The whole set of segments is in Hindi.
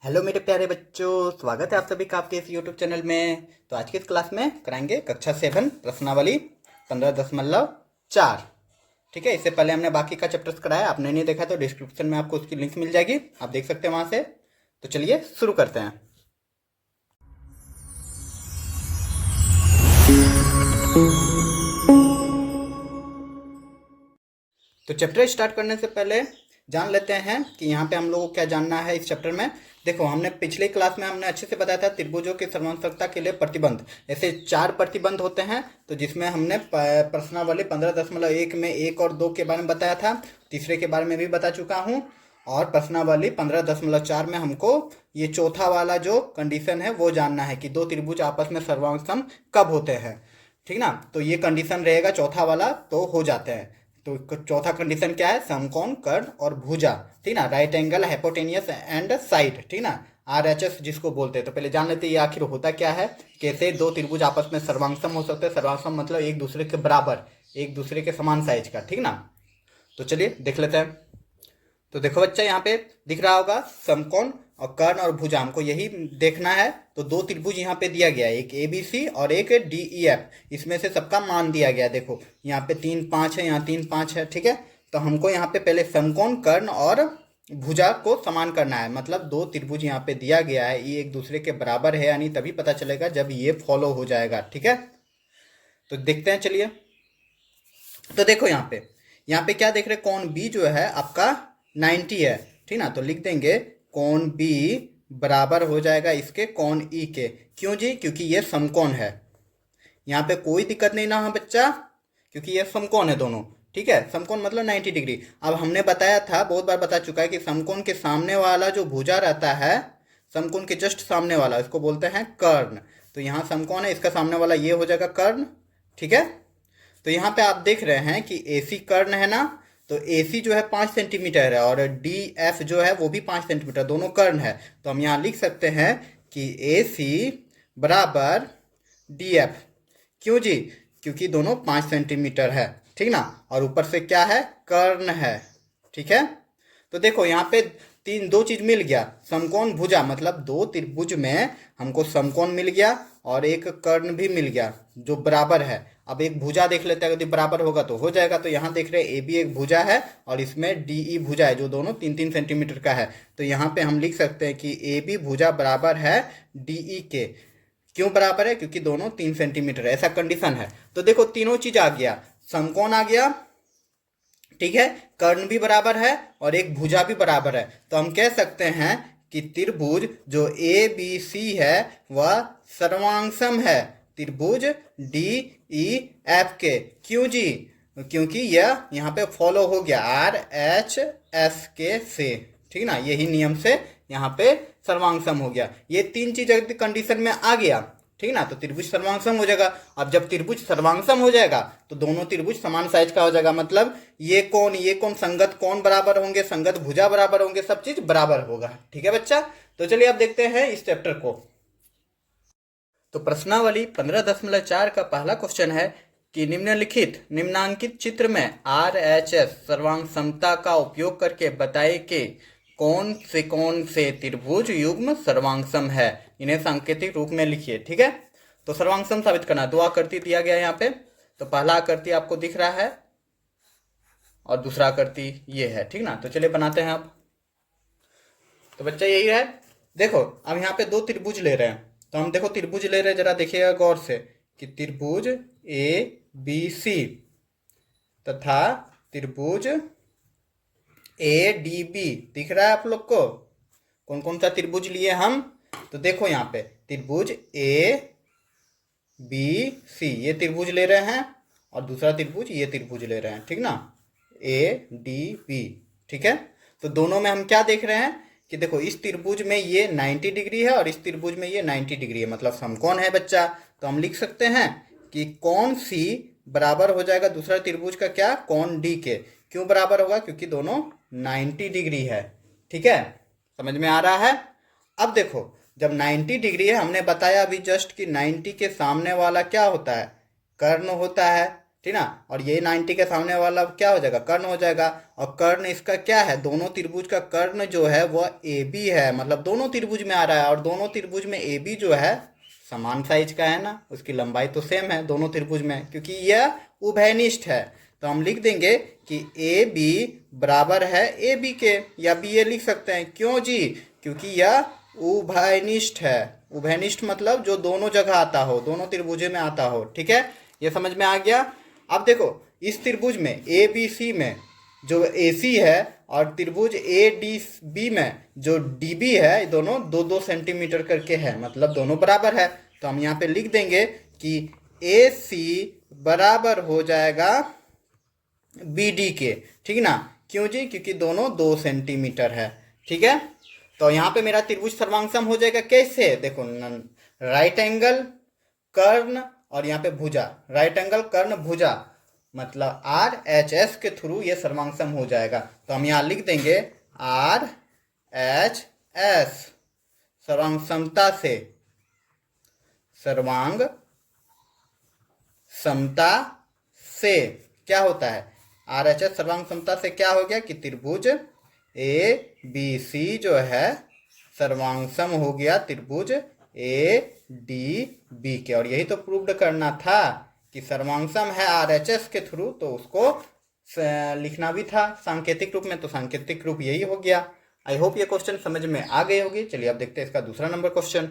हेलो मेरे प्यारे बच्चों, स्वागत है आप सभी का आपके इस यूट्यूब चैनल में। तो आज की इस क्लास में कराएंगे कक्षा 7 प्रश्नावली 15.4। ठीक है, इससे पहले हमने बाकी का चैप्टर्स कराया, आपने नहीं देखा तो डिस्क्रिप्शन में आपको उसकी लिंक मिल जाएगी, आप देख सकते हैं वहां से। तो चलिए शुरू करते हैं। तो चैप्टर स्टार्ट करने से पहले जान लेते हैं कि यहाँ पे हम लोगों को क्या जानना है इस चैप्टर में। देखो, हमने पिछले क्लास में हमने अच्छे से बताया था त्रिभुजों की सर्वसमता के लिए प्रतिबंध। ऐसे 4 प्रतिबंध होते हैं, तो जिसमें हमने प्रश्नावली 15.1 में 1 और 2 के बारे में बताया था, तीसरे के बारे में भी बता चुका हूँ। और प्रश्नावली 15.4 में हमको ये चौथा वाला जो कंडीशन है वो जानना है कि दो त्रिभुज आपस में सर्वांगसम कब होते हैं। ठीक ना, तो ये कंडीशन रहेगा चौथा वाला, तो हो जाते हैं। तो चौथा कंडीशन क्या है? समकोण, कर्ण और भुजा। ठीक ना, right angle, hypotenuse and side. ठीक ना, RHS जिसको बोलते हैं। तो पहले जान लेते हैं ये आखिर होता क्या है, कैसे दो त्रिभुज आपस में सर्वांगसम हो सकते हैं। सर्वांगसम मतलब एक दूसरे के बराबर, एक दूसरे के समान साइज का। ठीक ना, तो चलिए देख लेते हैं। तो देखो बच्चा, यहाँ पे दिख रहा होगा समकोण और कर्ण और भुजा, हमको यही देखना है। तो दो त्रिभुज यहाँ पे दिया गया है, एक ABC और एक DEF। इसमें से सबका मान दिया गया है। देखो यहाँ पे 3 5 है, यहाँ 3 5 है। ठीक है, तो हमको यहाँ पे पहले समकोण, कर्ण और भुजा को समान करना है। मतलब दो त्रिभुज यहाँ पे दिया गया है, ये एक दूसरे के बराबर है यानी तभी पता चलेगा जब ये फॉलो हो जाएगा। ठीक है, तो देखते हैं, चलिए। तो देखो यहाँ पे क्या देख रहे हैं, कोण बी जो है आपका 90 है। ठीक ना, तो लिख देंगे कोण बी बराबर हो जाएगा इसके कोण ई के। क्यों जी? क्योंकि ये समकोण है। यहाँ पे कोई दिक्कत नहीं ना बच्चा, क्योंकि ये समकोण है दोनों। ठीक है, समकोण मतलब 90 डिग्री। अब हमने बताया था, बहुत बार बता चुका है कि समकोण के सामने वाला जो भुजा रहता है, समकोण के जस्ट सामने वाला, इसको बोलते हैं कर्ण। तो यहाँ समकोण है, इसका सामने वाला ये हो जाएगा कर्ण। ठीक है, तो यहाँ पे आप देख रहे हैं कि AC कर्ण है ना, तो AC जो है 5 सेंटीमीटर है और DF जो है वो भी 5 सेंटीमीटर, दोनों कर्ण है। तो हम यहाँ लिख सकते हैं कि AC बराबर DF। क्यों जी? क्योंकि दोनों 5 सेंटीमीटर है। ठीक ना, और ऊपर से क्या है? कर्ण है। ठीक है, तो देखो यहाँ पे दो चीज मिल गया, समकोण भुजा, मतलब दो त्रिभुज में हमको समकोण मिल गया और एक कर्ण भी मिल गया जो बराबर है। अब एक भुजा देख लेते हैं, यदि बराबर होगा तो हो जाएगा। तो यहाँ देख रहे हैं AB एक भुजा है और इसमें DE भुजा है जो दोनों 3-3 सेंटीमीटर का है। तो यहाँ पे हम लिख सकते हैं कि AB भुजा बराबर है DE के। क्यों बराबर है? क्योंकि दोनों 3 सेंटीमीटर है, ऐसा कंडीशन है। तो देखो तीनों चीज आ गया, समकोण आ गया, ठीक है, कर्ण भी बराबर है और एक भुजा भी बराबर है। तो हम कह सकते हैं कि त्रिभुज जो ABC है वह सर्वांगसम है त्रिभुज DEF के। क्यों जी? क्योंकि यह यहाँ पे फॉलो हो गया RHS के से। ठीक ना, यही नियम से यहाँ पे सर्वांगसम हो गया। ये 3 चीज अगर कंडीशन में आ गया, ठीक ना, तो त्रिभुज सर्वांगसम हो जाएगा। अब जब त्रिभुज सर्वांगसम हो जाएगा तो दोनों त्रिभुज समान साइज का हो जाएगा। मतलब ये कौन संगत कौन बराबर होंगे, संगत भुजा बराबर होंगे, सब चीज बराबर होगा। ठीक है बच्चा, तो चलिए अब देखते हैं इस चैप्टर को। तो प्रश्नावली 15.4 का पहला क्वेश्चन है कि निम्नांकित चित्र में RHS सर्वांगसमता का उपयोग करके बताए कि कौन से त्रिभुज युग्म सर्वांगसम है, इन्हें सांकेतिक रूप में लिखिए। ठीक है, तो सर्वांगसम साबित करना, 2 आकृति दिया गया है यहाँ पे। तो पहला आकृति आपको दिख रहा है और दूसरा आकृति ये है। ठीक ना, तो चलिए बनाते हैं अब। तो बच्चा यही है, देखो अब यहाँ पे 2 त्रिभुज ले रहे हैं। तो हम देखो त्रिभुज ले रहे हैं, जरा देखिएगा गौर से कि त्रिभुज ABC तथा त्रिभुज ADB दिख रहा है आप लोग को। कौन कौन सा त्रिभुज लिए हम? तो देखो यहाँ पे त्रिभुज ABC ये त्रिभुज ले रहे हैं और दूसरा त्रिभुज ये त्रिभुज ले रहे हैं। ठीक ना, ADB। ठीक है, तो दोनों में हम क्या देख रहे हैं कि देखो इस त्रिभुज में ये 90 डिग्री है और इस त्रिभुज में ये 90 डिग्री है, मतलब समकोण है बच्चा। तो हम लिख सकते हैं कि कोण C बराबर हो जाएगा दूसरा त्रिभुज का क्या? कोण D के। क्यों बराबर होगा? क्योंकि दोनों 90 डिग्री है। ठीक है, समझ में आ रहा है? अब देखो जब 90 डिग्री है, हमने बताया अभी जस्ट कि 90 के सामने वाला क्या होता है? कर्ण होता है। ठीक ना। और ये 90 के सामने वाला क्या हो जाएगा, कर्ण हो जाएगा। और कर्ण इसका क्या है, दोनों त्रिभुज का कर्ण जो है वह ए बी है, मतलब दोनों त्रिभुज में आ रहा है। और दोनों त्रिभुज में ए बी जो है समान साइज का है ना, उसकी लंबाई तो सेम है दोनों त्रिभुज में, क्योंकि यह उभयनिष्ठ है। तो हम लिख देंगे कि ए बी बराबर है ए बी के, या बी ए लिख सकते हैं। क्यों जी, क्योंकि यह उभयनिष्ठ है। उभयनिष्ठ मतलब जो दोनों जगह आता हो, दोनों त्रिभुजों में आता हो। ठीक है, ये समझ में आ गया। अब देखो इस त्रिभुज में ए बी सी में जो ए सी है और त्रिभुज ए डी बी में जो डी बी है, दोनों 2-2 सेंटीमीटर करके है, मतलब दोनों बराबर है। तो हम यहाँ पे लिख देंगे कि ए सी बराबर हो जाएगा बी डी के। ठीक ना, क्यों जी, क्योंकि दोनों 2 सेंटीमीटर है। ठीक है, तो यहाँ पे मेरा त्रिभुज सर्वांगसम हो जाएगा कैसे, देखो राइट एंगल कर्ण और यहाँ पे भुजा, राइट एंगल कर्ण भुजा, मतलब आर एच एस के थ्रू ये सर्वांगसम हो जाएगा। तो हम यहाँ लिख देंगे आर एच एस सर्वांग समता से, सर्वांग समता से क्या होता है, आर एच एस सर्वांग समता से क्या हो गया कि त्रिभुज ए बी सी जो है सर्वांगसम हो गया त्रिभुज ए डी बी के। और यही तो प्रूव्ड करना था कि सर्वांगसम है आर एच एस के थ्रू, तो उसको लिखना भी था सांकेतिक रूप में, तो सांकेतिक रूप यही हो गया। आई होप ये क्वेश्चन समझ में आ गए होगी। चलिए अब देखते हैं इसका दूसरा नंबर क्वेश्चन।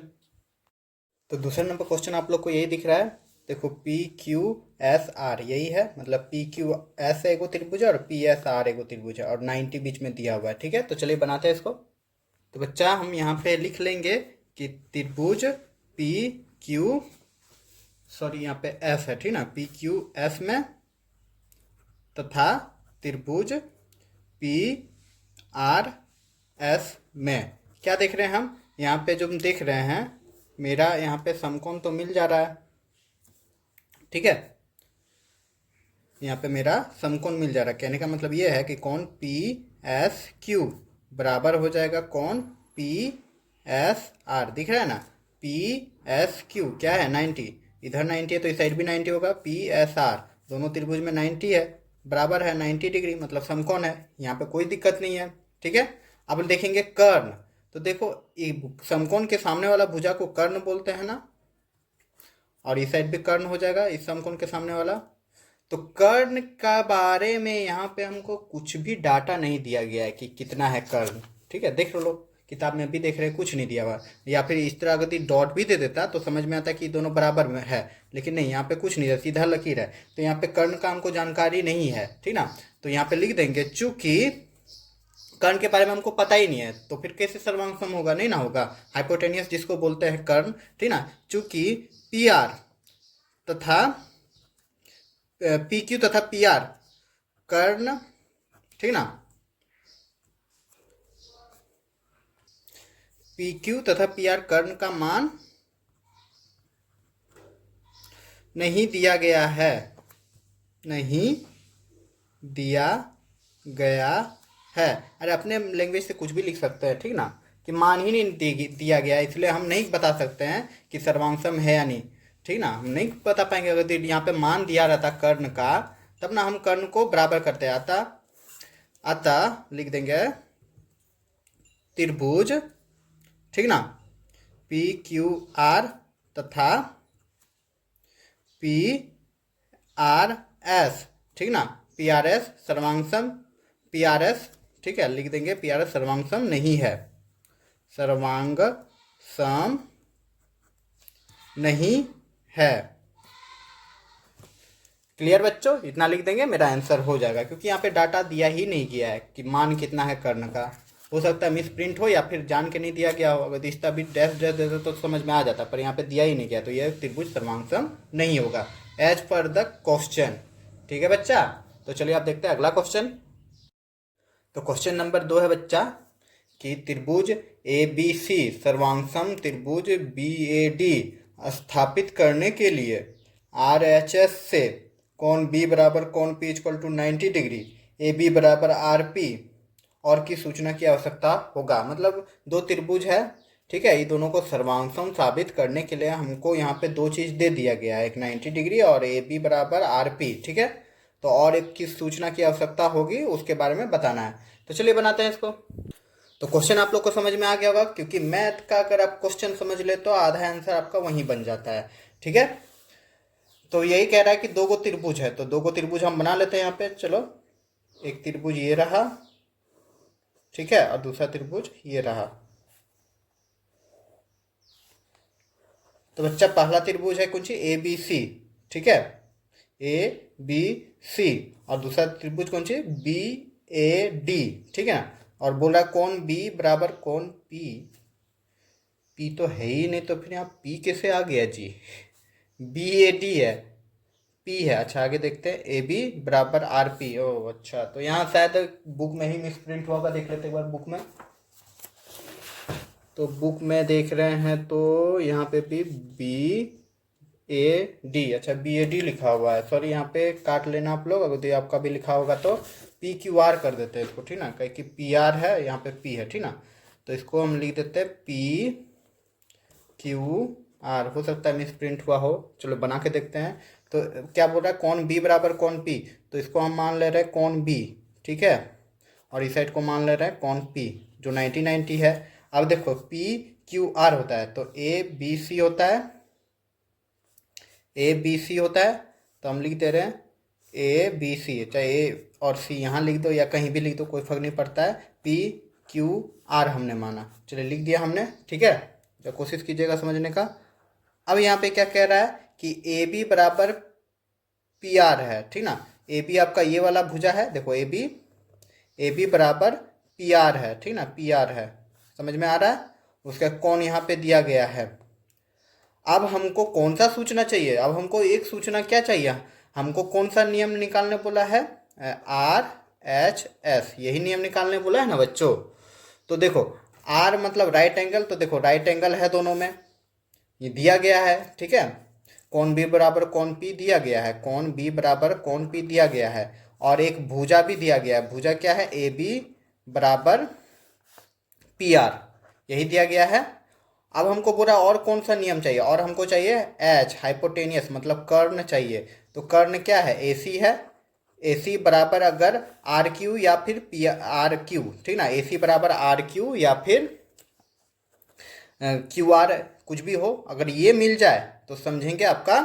तो दूसरा नंबर क्वेश्चन आप लोग को यही दिख रहा है, देखो पी क्यू एस आर यही है, मतलब पी क्यू एस एगो त्रिभुज है और पी एस आर एगो त्रिभुज है और 90 बीच में दिया हुआ है। ठीक है, तो चलिए बनाते हैं इसको। तो बच्चा हम यहाँ पे लिख लेंगे कि त्रिभुज पी क्यू, सॉरी यहाँ पे एस है, ठीक ना, पी क्यू एस में तथा त्रिभुज पी आर एस में क्या देख रहे हैं हम, यहाँ पे जो हम देख रहे हैं मेरा यहाँ पे समकोण तो मिल जा रहा है। ठीक है, यहाँ पे मेरा समकोण मिल जा रहा है, कहने का मतलब ये है कि कोण पी एस क्यू बराबर हो जाएगा कोण पी एस आर, दिख रहा है ना, पी एस क्यू क्या है 90, इधर 90 है तो इस साइड भी 90 होगा, पी एस आर दोनों त्रिभुज में 90 है, बराबर है 90 डिग्री, मतलब समकोण है, यहाँ पे कोई दिक्कत नहीं है। ठीक है, अब देखेंगे कर्ण। तो देखो समकोण के सामने वाला भुजा को कर्ण बोलते हैं ना, और इस साइड भी कर्ण हो जाएगा इस समकोण के सामने वाला। तो कर्ण का बारे में यहाँ पे हमको कुछ भी डाटा नहीं दिया गया है कि कितना है कर्ण। ठीक है, देख लो किताब में भी देख रहे हैं कुछ नहीं दिया हुआ, या फिर इस तरह अगर डॉट भी दे देता तो समझ में आता कि दोनों बराबर में है, लेकिन नहीं, यहाँ पे कुछ नहीं है, सीधा लकीर है। तो यहाँ पे कर्ण का हमको जानकारी नहीं है। ठीक ना, तो यहाँ पे लिख देंगे चूंकि कर्ण के बारे में हमको पता ही नहीं है, तो फिर कैसे सर्वांगसम होगा, नहीं ना होगा, हाइपोटेनियस जिसको बोलते हैं कर्ण। ठीक ना, चूंकि पी आर तथा पी क्यू तथा पी आर कर्ण, ठीक ना, पी क्यू तथा पी आर कर्ण का मान नहीं दिया गया है, नहीं दिया गया है। अरे अपने लैंग्वेज से कुछ भी लिख सकते हैं, ठीक ना, कि मान ही नहीं दिया गया, इसलिए हम नहीं बता सकते हैं कि सर्वांगसम है या नहीं। ठीक ना, हम नहीं बता पाएंगे। अगर यहाँ पे मान दिया रहता कर्ण का, तब ना हम कर्ण को बराबर करते अतः लिख देंगे त्रिभुज, ठीक ना, पी क्यू आर तथा पी आर एस, ठीक ना, पी आर एस सर्वांगसम, पी आर एस, ठीक है, लिख देंगे पी आर एस सर्वांगसम नहीं है, सर्वांगसम नहीं है। क्लियर बच्चों, इतना लिख देंगे मेरा आंसर हो जाएगा, क्योंकि यहाँ पे डाटा दिया ही नहीं गया है कि मान कितना है कर्ण का। हो सकता है मिस प्रिंट हो या फिर जान के नहीं दिया गया हो, अगर इसका भी डैश डैश देते तो समझ में आ जाता, पर यहाँ पे दिया ही नहीं गया, तो यह त्रिभुज सर्वांगसम नहीं होगा एज पर द क्वेश्चन। ठीक है बच्चा, तो चलिए आप देखते हैं अगला क्वेश्चन। तो क्वेश्चन नंबर 2 है बच्चा कि त्रिभुज ए बी सी सर्वांगसम त्रिभुज बी ए डी स्थापित करने के लिए आर एच एस से कोण बी बराबर कोण पी इक्वल टू 90 डिग्री, ए बी बराबर आर पी और की सूचना की आवश्यकता होगा। मतलब दो त्रिभुज है, ठीक है। ये दोनों को सर्वांशम साबित करने के लिए हमको यहाँ पे दो चीज़ दे दिया गया है, एक 90 डिग्री और ए बी बराबर आर पी। ठीक है, तो और एक किस सूचना की आवश्यकता होगी उसके बारे में बताना है। तो चलिए बनाते हैं इसको। तो क्वेश्चन आप लोग को समझ में आ गया होगा, क्योंकि मैथ का अगर आप क्वेश्चन समझ ले तो आधा आंसर आपका वहीं बन जाता है। ठीक है, तो यही कह रहा है कि दो गो त्रिभुज है, तो दो गो त्रिभुज हम बना लेते हैं यहाँ पे। चलो, एक त्रिभुज ये रहा, ठीक है, और दूसरा त्रिभुज ये रहा। तो बच्चा पहला त्रिभुज है कौन सी, ए बी सी। ठीक है, ए बी सी, और दूसरा त्रिभुज कौन सी, बी ए डी। ठीक है ना, और बोल रहा है कौन बी बराबर कौन पी। पी तो है ही नहीं, तो फिर यहाँ पी कैसे आ गया जी, बी ए डी है, पी है। अच्छा आगे देखते हैं, ए बी बराबर आर पी। ओ अच्छा, तो यहाँ शायद बुक में ही मिस प्रिंट हुआ होगा, देख लेते एक बार बुक में। तो बुक में देख रहे हैं तो यहाँ पे भी बी ए डी, अच्छा बी ए डी लिखा हुआ है। सॉरी, यहाँ पे काट लेना आप लोग, अगर आपका भी लिखा होगा तो पी क्यू आर कर देते हैं इसको, ठीक ना, कहीं कि पी आर है, यहाँ पे पी है, ठीक ना। तो इसको हम लिख देते हैं पी क्यू आर, हो सकता है मिस प्रिंट हुआ हो। चलो बना के देखते हैं। तो क्या बोल रहा है, कौन बी बराबर कौन पी, तो इसको हम मान ले रहे हैं कौन बी, ठीक है, और इस साइड को मान ले रहे हैं कौन पी, जो 90-90 है। अब देखो पी क्यू आर होता है तो ए बी सी होता है, ए बी सी होता है, तो हम लिख दे रहे हैं ए बी सी, चाहे ए और सी यहाँ लिख दो या कहीं भी लिख दो, कोई फर्क नहीं पड़ता है। पी क्यू आर हमने माना, चलिए लिख दिया हमने, ठीक है। तो कोशिश कीजिएगा समझने का। अब यहाँ पे क्या कह रहा है कि ए बी बराबर पी आर है, ठीक ना। ए बी आपका ये वाला भुजा है, देखो ए बी बराबर पी आर है, ठीक ना, पी आर है, समझ में आ रहा है। उसका कौन यहाँ पे दिया गया है। अब हमको कौन सा सूचना चाहिए, अब हमको एक सूचना क्या चाहिए, हमको कौन सा नियम निकालने बोला है, आर एच एस, यही नियम निकालने बोला है ना बच्चों। तो देखो आर मतलब राइट एंगल, तो देखो राइट एंगल है दोनों में, ये दिया गया है, ठीक है। कौन बी बराबर कौन पी दिया गया है, कौन बी बराबर कौन पी दिया गया है, और एक भुजा भी दिया गया है। भुजा क्या है, ए बी बराबर पी आर, यही दिया गया है। अब हमको पूरा और कौन सा नियम चाहिए, और हमको चाहिए एच, हाइपोटेनियस मतलब कर्ण चाहिए। तो कर्ण क्या है, ए सी है, ए सी बराबर अगर आर क्यू या फिर पी आर क्यू, ठीक ना, ए सी बराबर आर क्यू या फिर क्यू आर, कुछ भी हो, अगर ये मिल जाए तो समझेंगे आपका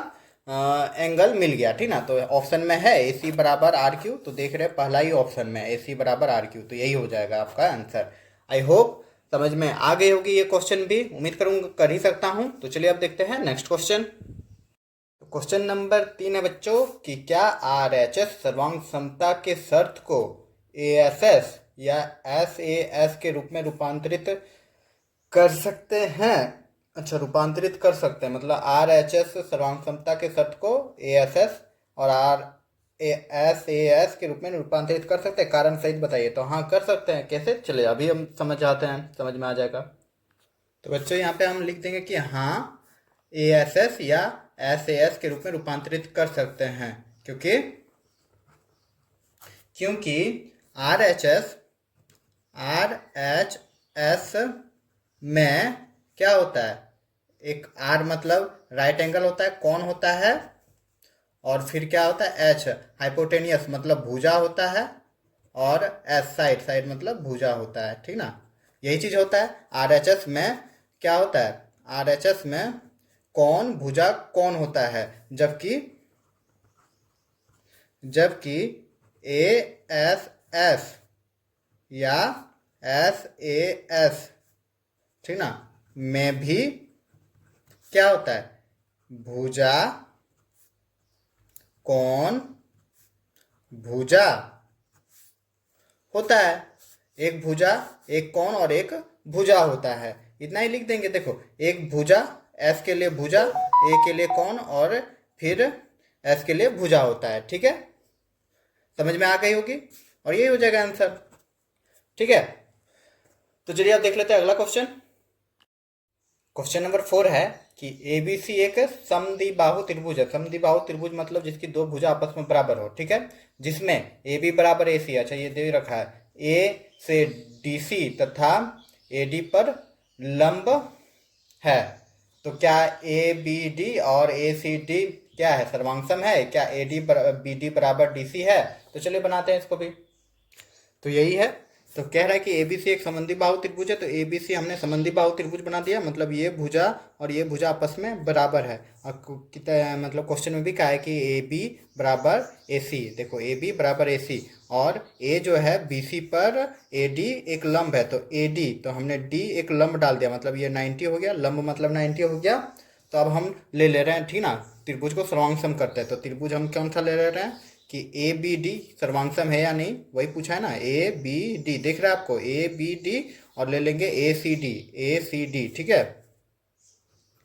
एंगल मिल गया, ठीक ना। तो ऑप्शन में है ए सी बराबर आर क्यू, तो देख रहे हैं पहला ही ऑप्शन में ए सी बराबर आर क्यू, तो यही हो जाएगा आपका आंसर। आई होप समझ में आ गई होगी ये क्वेश्चन भी, उम्मीद करूँगा कर ही सकता हूँ। तो चलिए अब देखते हैं नेक्स्ट क्वेश्चन। क्वेश्चन नंबर 3 है बच्चों कि क्या आर एच एस सर्वांग समता के शर्त को ए एस एस या एस ए एस के रूप में रूपांतरित कर सकते हैं। अच्छा, रूपांतरित कर सकते हैं मतलब आर एच एस सर्वांग समता के शर्त को ए एस एस और आर एस ए एस के रूप में रूपांतरित कर सकते हैं, कारण सहित बताइए। तो हाँ कर सकते हैं, कैसे, चलिए अभी हम समझ जाते हैं, समझ में आ जाएगा। तो बच्चों यहाँ पे हम लिख देंगे कि हाँ ए एस एस या एस ए एस के रूप में रूपांतरित कर सकते हैं, क्योंकि आर एच एस में क्या होता है, एक आर मतलब राइट एंगल होता है, कौन होता है, और फिर क्या होता है एच हाइपोटेनियस मतलब भुजा होता है, और एस साइड मतलब भुजा होता है, ठीक ना, यही चीज होता है। आर एच एस में क्या होता है, आर एच एस में कौन भुजा कौन होता है, जबकि ए एस एस या एस ए एस, ठीक ना, में भी क्या होता है, भुजा कौन भुजा होता है, एक भुजा एक कौन और एक भुजा होता है, इतना ही लिख देंगे। देखो एक भुजा, एस के लिए भुजा, ए के लिए कौन, और फिर एस के लिए भुजा होता है, ठीक है, समझ में आ गई होगी, और यही हो जाएगा आंसर, ठीक है। तो चलिए आप देख लेते हैं अगला क्वेश्चन। क्वेश्चन नंबर 4 है कि ए बी सी एक समद्विबाहु त्रिभुज है। समद्विबाहु त्रिभुज मतलब जिसकी दो भुजा आपस में बराबर हो, ठीक है, जिसमें ए बी बराबर ए सी, अच्छा ये दे रखा है, ए से डी सी तथा ए डी पर लंब है। तो क्या ए बी डी और ए सी डी क्या है, सर्वांगसम है? क्या ए डी बी डी बराबर डी सी है? तो चलिए बनाते हैं इसको भी। तो यही है। तो कह रहा है कि एबीसी एक संबंधी बाहु त्रिभुज है, तो एबीसी हमने संबंधी बाहु त्रिभुज बना दिया, मतलब ये भुजा और ये भुजा आपस में बराबर है। और कितना मतलब क्वेश्चन में भी कहा है कि ए बी बराबर ए सी। देखो ए बी बराबर ए सी, और ए जो है बी सी पर ए डी एक लंब है, तो ए डी, तो हमने डी एक लंब डाल दिया, मतलब ये 90 हो गया, लंब मतलब 90 हो गया। तो अब हम ले रहे हैं, ठीक ना, त्रिभुज को सर्वांगसम करते हैं। तो त्रिभुज हम कौन सा ले रहे हैं कि ए बी डी सर्वांगसम है या नहीं, वही पूछा है ना। ए बी डी दिख रहा है आपको, ए बी डी, और ले लेंगे ए सी डी, ए सी डी, ठीक है।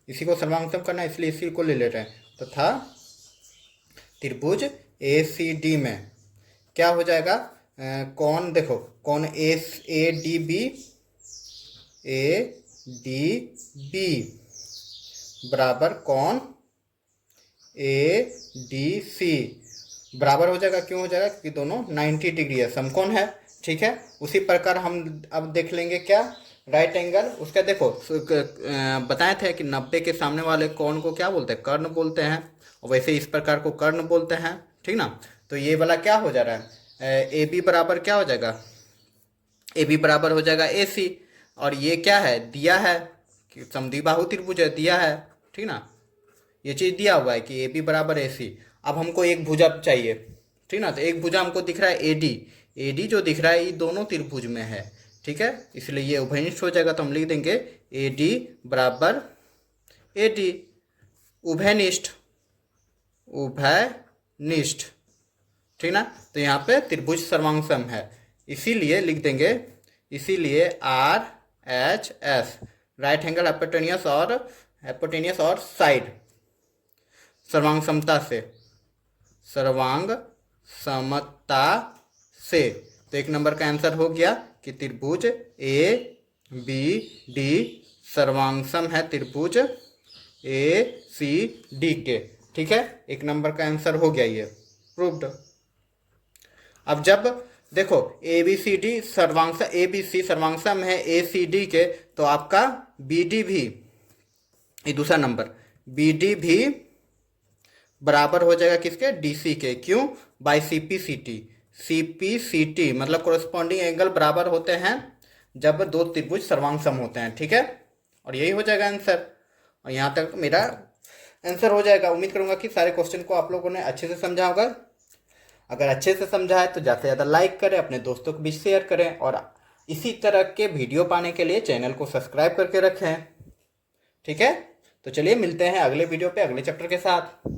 इसी को सर्वांगसम करना है, इसलिए इसी को ले रहे हैं। तो था त्रिभुज ए सी डी में क्या हो जाएगा, कौन, देखो कौन A D B, A D B बराबर कौन ए डी सी बराबर हो जाएगा। क्यों हो जाएगा, क्योंकि दोनों 90 डिग्री है, समकोण है, ठीक है। उसी प्रकार हम अब देख लेंगे क्या, राइट एंगल। उसका देखो बताए थे कि 90 के सामने वाले कोण को क्या बोलते हैं, कर्ण बोलते हैं, और वैसे इस प्रकार को कर्ण बोलते हैं, ठीक ना। तो ये वाला क्या हो जा रहा है, ए बी बराबर क्या हो जाएगा, ए बी बराबर हो जाएगा ए सी, और ये क्या है, दिया है कि समद्विबाहु त्रिभुज है, दिया है, ठीक ना, ये चीज़ दिया हुआ है कि ए बी बराबर ए सी। अब हमको एक भुजा चाहिए, ठीक ना, तो एक भुजा हमको दिख रहा है ए डी, ए डी जो दिख रहा है ये दोनों त्रिभुज में है, ठीक है, इसलिए ये उभयनिष्ठ हो जाएगा। तो हम लिख देंगे ए डी बराबर ए डी, उभयनिष्ठ, उभयनिष्ठ, ठीक ना। तो यहाँ पे त्रिभुज सर्वांगसम है, इसीलिए लिख देंगे, इसीलिए R H S, right angle hypotenuse और साइड, सर्वांग समता से, सर्वांग समता से। तो एक नंबर का आंसर हो गया कि त्रिभुज ए बी डी सर्वांगसम है त्रिभुज ए सी डी के, ठीक है। एक नंबर का आंसर हो गया ये, प्रूव्ड। अब जब देखो ए बी सी डी सर्वांगसम, ए बी सी सर्वांगसम है ए सी डी के, तो आपका बी डी भी, ये दूसरा नंबर, बी डी भी बराबर हो जाएगा किसके, डी सी के। क्यों, by C P C T, C P C T मतलब कोरस्पॉन्डिंग एंगल बराबर होते हैं जब दो त्रिभुज सर्वांगसम होते हैं, ठीक है। और यही हो जाएगा आंसर, और यहाँ तक मेरा आंसर हो जाएगा। उम्मीद करूंगा कि सारे क्वेश्चन को आप लोगों ने अच्छे से समझा होगा। अगर अच्छे से समझा है तो ज़्यादा से ज़्यादा लाइक करें, अपने दोस्तों को भी शेयर करें, और इसी तरह के वीडियो पाने के लिए चैनल को सब्सक्राइब करके रखें, ठीक है। तो चलिए मिलते हैं अगले वीडियो पे अगले चैप्टर के साथ।